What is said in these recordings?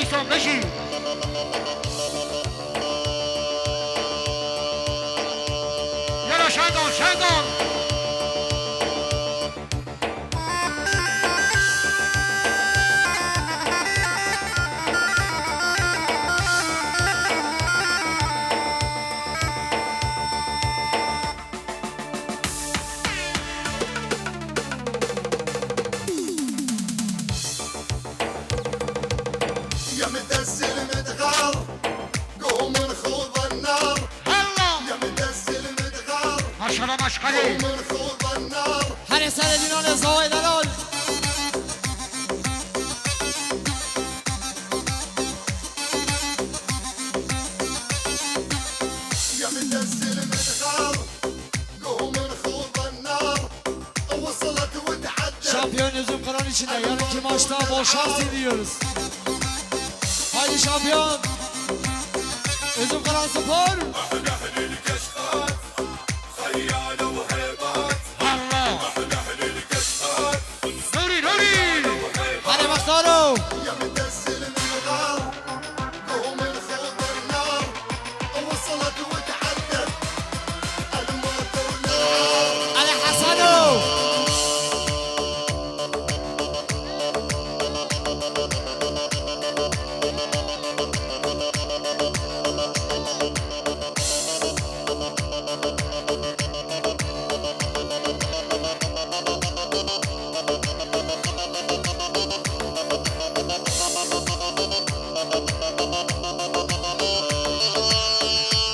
میسان بشی یلا شنگان شنگان مشغله هر سر دینان زاوی دلال يا مدزل مدغار قوم نخوض النار وصلت وتعدت şampiyon üzüm kıran içinde yarınki maçta bol şans diliyoruz. Haydi şampiyon üzüm kıran spor. هذا مختارو يا مدزل مدغار قوم نخوض النار وصلت وتعدت الموت والنار على حسنو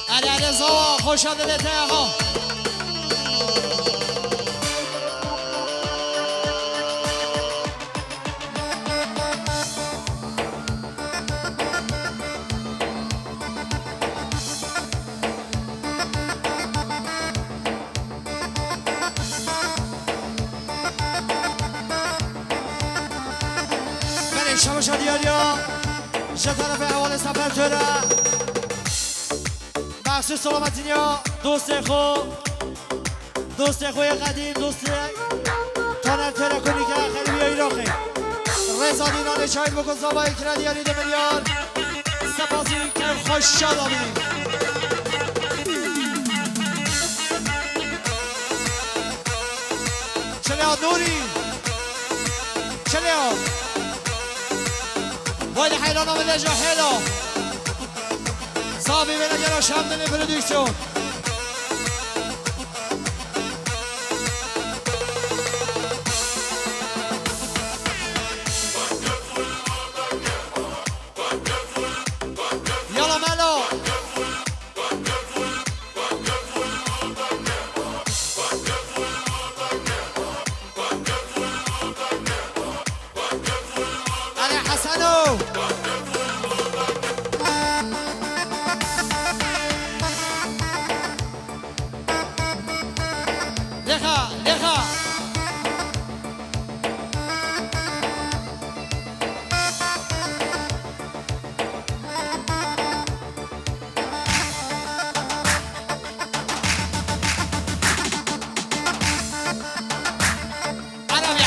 على زوا خوش آمدید آقا برای شما شادیاریا جا طرف احوال سفر توره بخش سلامتینیا دوست خوی قدیم دوست تانر توره کنی که خیلی بیایی راخی رضا دینان شاید بکن زابایی که ردیاری ده ملیار سپاسی که خوش شاد آمین چلی ها نوری چلی ها باید حیلان آمده جا حیلا صابی بینه گرا شمدنی پرودیکسیون یالا ملو علی حسنو لخا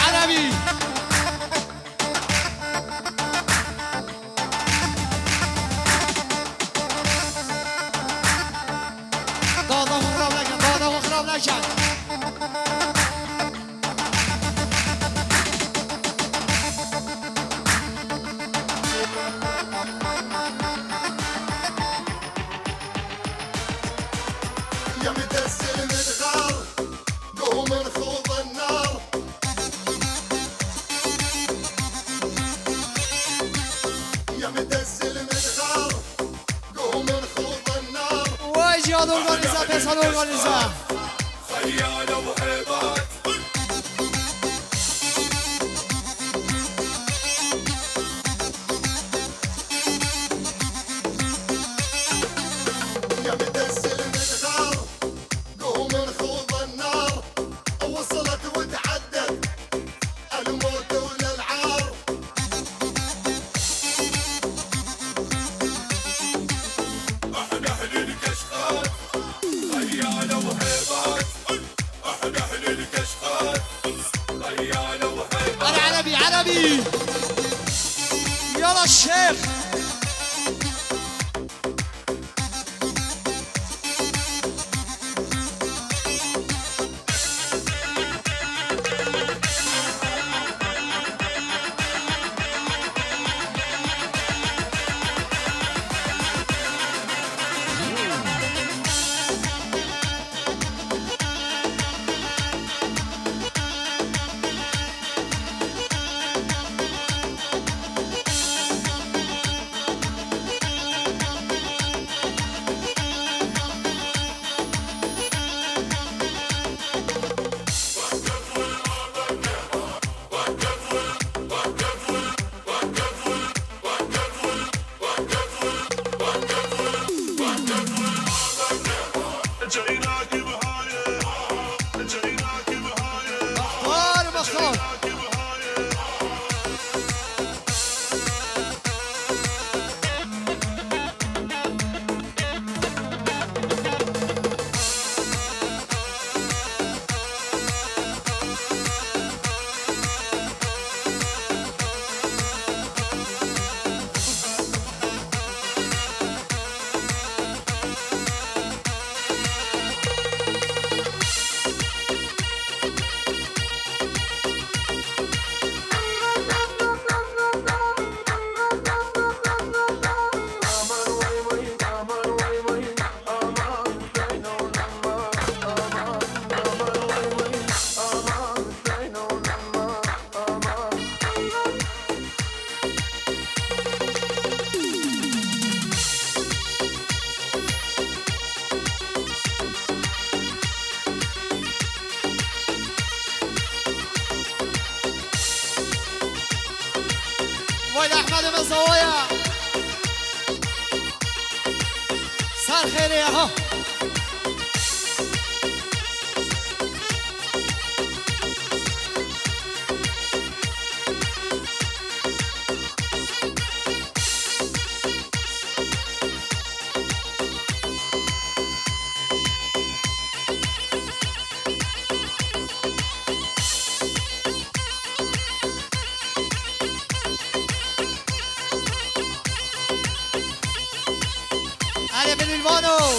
عربي دادا خراب نکن يا مدزل مدغار قوم نخوض النار يا مدزل مدغار قوم نخوض النار وای جیاد ارگانیزه پسان ارگانیزه خيالة وهيبات يا مدزل مدغار قوم نخوض النار وصلت وتعدت الموت والالعار احنا اهل الكشخات خيالة وهيبات احنا اهل الكشخات خيالة وهيبات عربي يلا الشيخ ويل احمد مزوايا سر خيري ها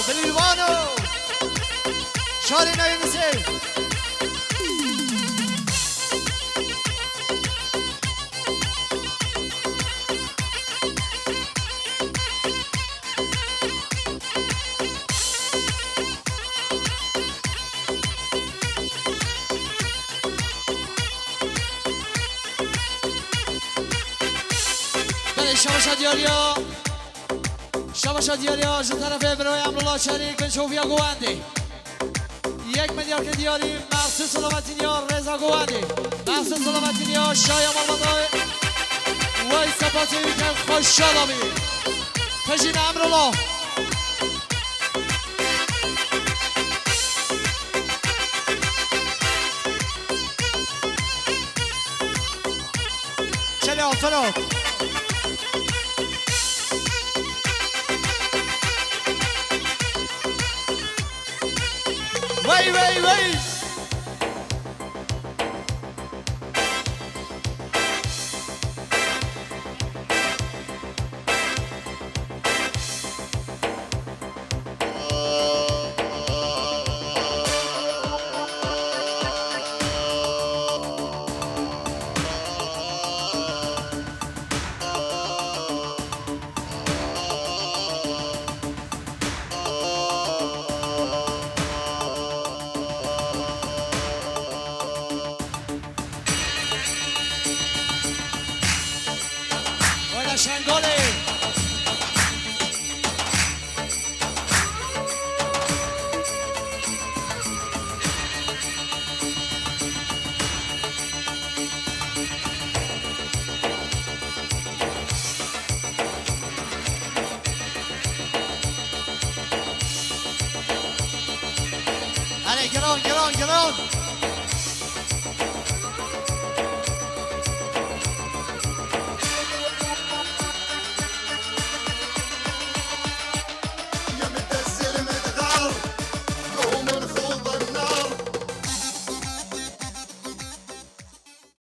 بالوانو شاري نايم سي بله شباشا دیاریا شباشا دیاریا جو طرف برای امرالله شریک بن شوفیا گوندی 1 میلیارد که دیاریم مخصوص سلامتینیا رضا گوندی مخصوص سلامتینیا شایم آلمانای وی سپاسی که خوش شدامی پشین امرالله چلی آفراد وی شنگاله گران